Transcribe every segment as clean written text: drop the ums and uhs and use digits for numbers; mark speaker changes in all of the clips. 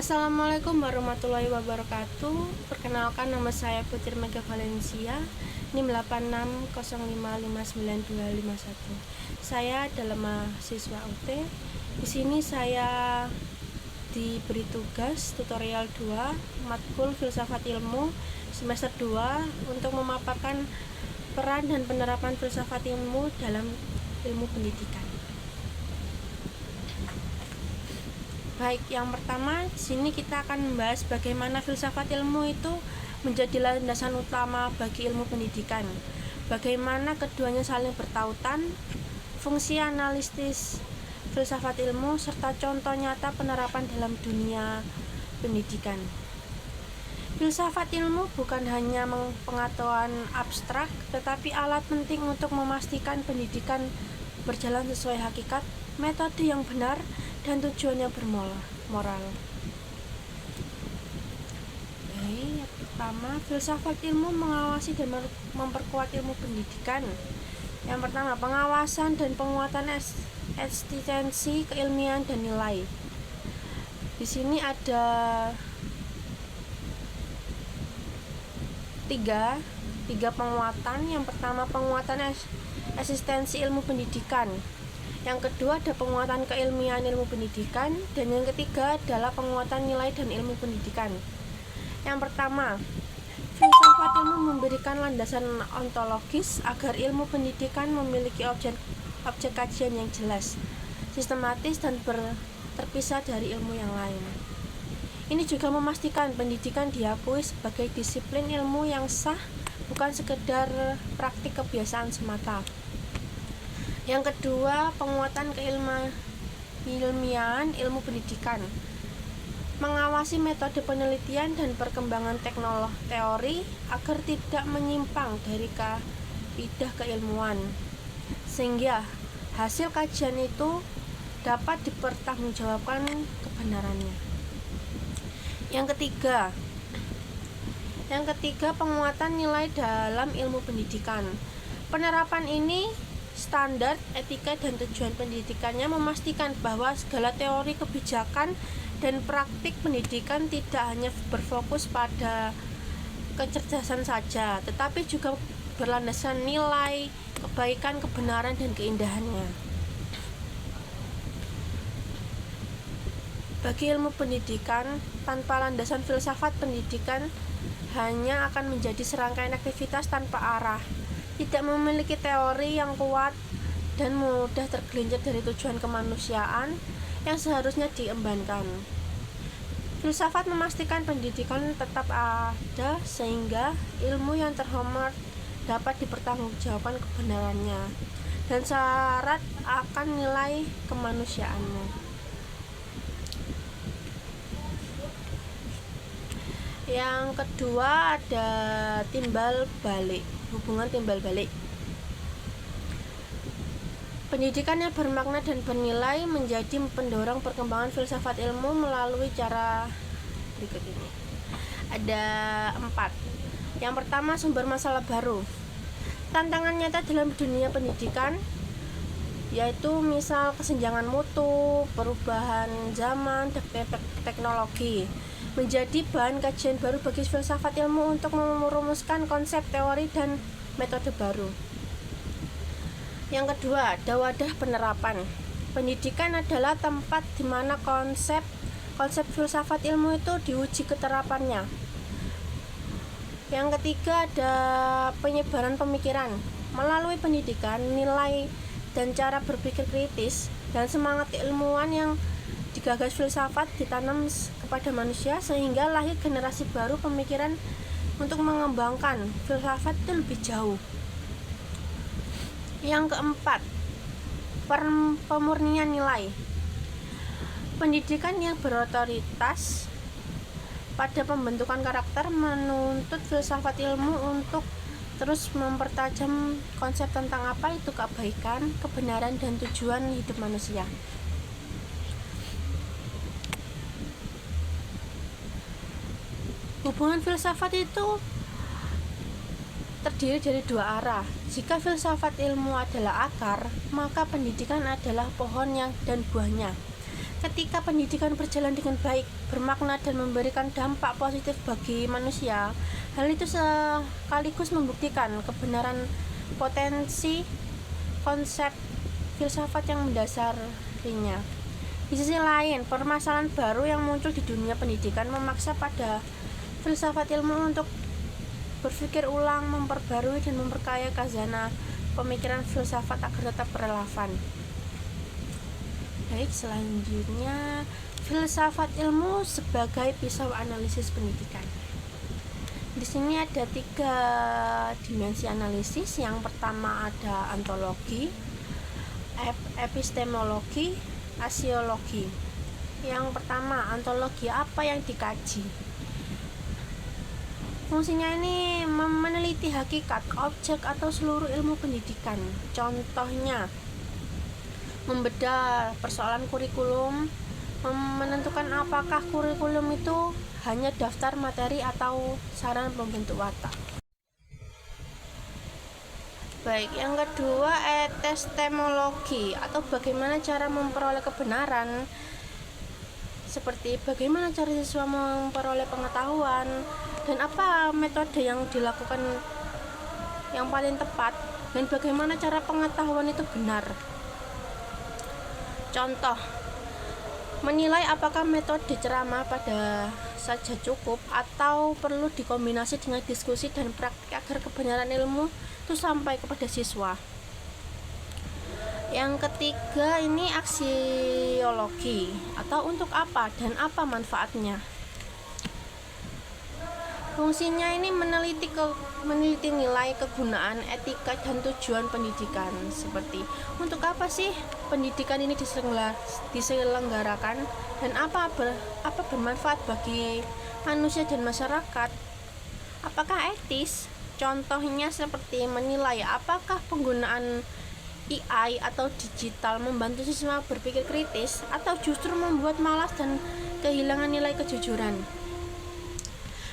Speaker 1: Assalamualaikum warahmatullahi wabarakatuh. Perkenalkan, nama saya Putri Mega Valencia, NIM 8605592251. Saya adalah mahasiswa UT. Di sini saya diberi tugas tutorial 2 matkul filsafat ilmu semester 2 untuk memaparkan peran dan penerapan filsafat ilmu dalam ilmu pendidikan. Baik, yang pertama di sini kita akan membahas bagaimana filsafat ilmu itu menjadi landasan utama bagi ilmu pendidikan. Bagaimana keduanya saling bertautan, fungsi analisis filsafat ilmu serta contoh nyata penerapan dalam dunia pendidikan. Filsafat ilmu bukan hanya pengetahuan abstrak, tetapi alat penting untuk memastikan pendidikan berjalan sesuai hakikat, metode yang benar, dan tujuannya bermoral. Yang pertama, filsafat ilmu mengawasi dan memperkuat ilmu pendidikan. Yang pertama, pengawasan dan penguatan eksistensi keilmian dan nilai. Di sini ada tiga penguatan. Yang pertama, penguatan eksistensi ilmu pendidikan. Yang kedua ada penguatan keilmian ilmu pendidikan, dan yang ketiga adalah penguatan nilai dan ilmu pendidikan. Yang pertama, filsafat ilmu memberikan landasan ontologis agar ilmu pendidikan memiliki objek kajian yang jelas, sistematis, dan terpisah dari ilmu yang lain. Ini juga memastikan pendidikan diakui sebagai disiplin ilmu yang sah, bukan sekedar praktik kebiasaan semata. Yang kedua, penguatan keilmian ilmu pendidikan, mengawasi metode penelitian dan perkembangan teori agar tidak menyimpang dari kaidah keilmuan, sehingga hasil kajian itu dapat dipertanggungjawabkan kebenarannya. Yang ketiga, penguatan nilai dalam ilmu pendidikan. Penerapan ini standar, etika, dan tujuan pendidikannya memastikan bahwa segala teori kebijakan dan praktik pendidikan tidak hanya berfokus pada kecerdasan saja, tetapi juga berlandaskan nilai, kebaikan, kebenaran, dan keindahannya. Bagi ilmu pendidikan, tanpa landasan filsafat pendidikan hanya akan menjadi serangkaian aktivitas tanpa arah, tidak memiliki teori yang kuat, dan mudah tergelincir dari tujuan kemanusiaan yang seharusnya diembankan. Filsafat memastikan pendidikan tetap ada sehingga ilmu yang terhormat dapat dipertanggungjawabkan kebenarannya dan syarat akan nilai kemanusiaannya. Yang kedua ada hubungan timbal balik. Pendidikan yang bermakna dan bernilai menjadi pendorong perkembangan filsafat ilmu melalui cara berikut ini. Ada 4. Yang pertama, sumber masalah baru. Tantangan nyata dalam dunia pendidikan yaitu misal kesenjangan mutu, perubahan zaman, dan teknologi menjadi bahan kajian baru bagi filsafat ilmu untuk merumuskan konsep, teori, dan metode baru. Yang kedua, ada wadah penerapan. Pendidikan adalah tempat di mana konsep filsafat ilmu itu diuji keterapannya. Yang ketiga, ada penyebaran pemikiran. Melalui pendidikan, nilai dan cara berpikir kritis dan semangat ilmuwan yang digagas filsafat ditanam kepada manusia sehingga lahir generasi baru pemikiran untuk mengembangkan filsafat itu lebih jauh. Yang keempat, pemurnian nilai. Pendidikan yang berotoritas pada pembentukan karakter menuntut filsafat ilmu untuk terus mempertajam konsep tentang apa itu kebaikan, kebenaran, dan tujuan hidup manusia. Hubungan filsafat itu terdiri dari dua arah. Jika filsafat ilmu adalah akar, maka pendidikan adalah pohon dan buahnya. Ketika pendidikan berjalan dengan baik, bermakna dan memberikan dampak positif bagi manusia, hal itu sekaligus membuktikan kebenaran potensi konsep filsafat yang mendasarinya. Di sisi lain, permasalahan baru yang muncul di dunia pendidikan memaksa pada filsafat ilmu untuk berpikir ulang, memperbarui dan memperkaya khazanah pemikiran filsafat agar tetap relevan. Baik, selanjutnya filsafat ilmu sebagai pisau analisis pendidikan. Di sini ada 3 dimensi analisis. Yang pertama ada ontologi, epistemologi, aksiologi. Yang pertama, ontologi, apa yang dikaji? Fungsinya ini meneliti hakikat, objek atau seluruh ilmu pendidikan. Contohnya, membedah persoalan kurikulum, menentukan apakah kurikulum itu hanya daftar materi atau saran pembentuk watak. Baik, yang kedua epistemologi atau bagaimana cara memperoleh kebenaran, seperti bagaimana cara siswa memperoleh pengetahuan dan apa metode yang dilakukan yang paling tepat dan bagaimana cara pengetahuan itu benar. Contoh, menilai apakah metode ceramah pada saja cukup atau perlu dikombinasi dengan diskusi dan praktik agar kebenaran ilmu itu sampai kepada siswa. Yang ketiga ini aksiologi, atau untuk apa dan apa manfaatnya. Fungsinya ini meneliti nilai, kegunaan, etika dan tujuan pendidikan, seperti untuk apa sih pendidikan ini diselenggarakan dan apa bermanfaat bagi manusia dan masyarakat. Apakah etis? Contohnya seperti menilai apakah penggunaan AI atau digital membantu siswa berpikir kritis atau justru membuat malas dan kehilangan nilai kejujuran.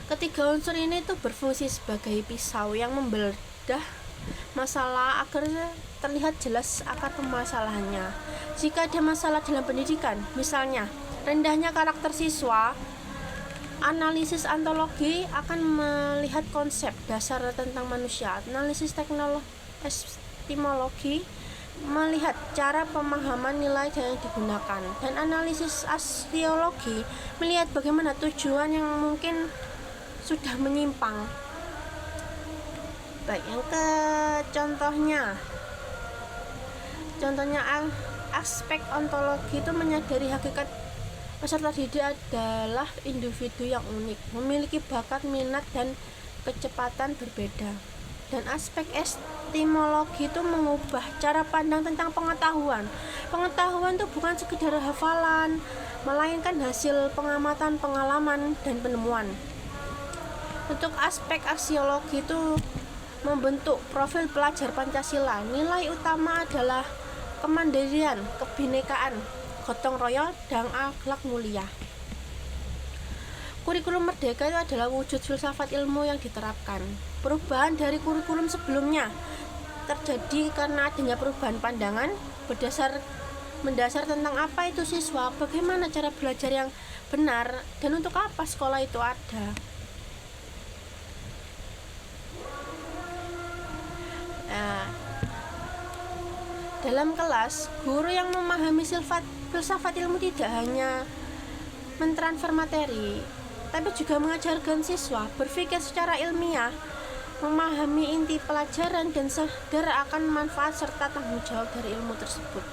Speaker 1: Ketiga unsur ini tuh berfungsi sebagai pisau yang membedah masalah agar terlihat jelas akar permasalahannya. Jika ada masalah dalam pendidikan, misalnya rendahnya karakter siswa, analisis ontologi akan melihat konsep dasar tentang manusia. Analisis epistemologi melihat cara pemahaman nilai yang digunakan, dan analisis aksiologi melihat bagaimana tujuan yang mungkin sudah menyimpang. Baik, yang contohnya aspek ontologi itu menyadari hakikat peserta didik adalah individu yang unik, memiliki bakat, minat, dan kecepatan berbeda. Dan aspek epistemologi itu mengubah cara pandang tentang pengetahuan. Pengetahuan itu bukan sekedar hafalan, melainkan hasil pengamatan, pengalaman, dan penemuan. Untuk aspek aksiologi itu membentuk profil pelajar Pancasila. Nilai utama adalah kemandirian, kebinekaan, gotong royong, dan akhlak mulia. Kurikulum Merdeka itu adalah wujud filsafat ilmu yang diterapkan. Perubahan dari kurikulum sebelumnya terjadi karena adanya perubahan pandangan mendasar tentang apa itu siswa, bagaimana cara belajar yang benar, dan untuk apa sekolah itu ada. Dalam kelas, guru yang memahami filsafat ilmu tidak hanya mentransfer materi, tapi juga mengajarkan siswa berpikir secara ilmiah, memahami inti pelajaran, dan sadar akan manfaat serta tanggung jawab dari ilmu tersebut.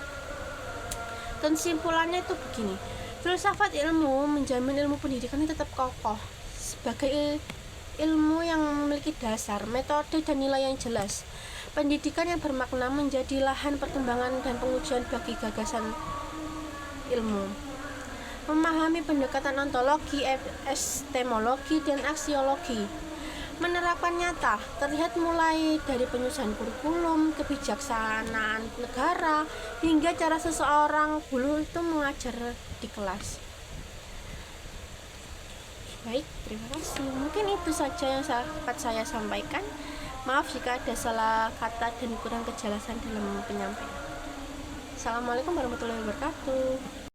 Speaker 1: Kesimpulannya itu begini, filsafat ilmu menjamin ilmu pendidikan ini tetap kokoh sebagai ilmu yang memiliki dasar, metode, dan nilai yang jelas. Pendidikan yang bermakna menjadi lahan perkembangan dan pengujian bagi gagasan ilmu. Memahami pendekatan ontologi, epistemologi, dan aksiologi. Menerapkan nyata, terlihat mulai dari penyusunan kurikulum, kebijaksanaan negara, hingga cara seseorang guru itu mengajar di kelas. Baik, terima kasih. Mungkin itu saja yang dapat saya sampaikan. Maaf jika ada salah kata dan kurang kejelasan dalam penyampaian. Assalamualaikum warahmatullahi wabarakatuh.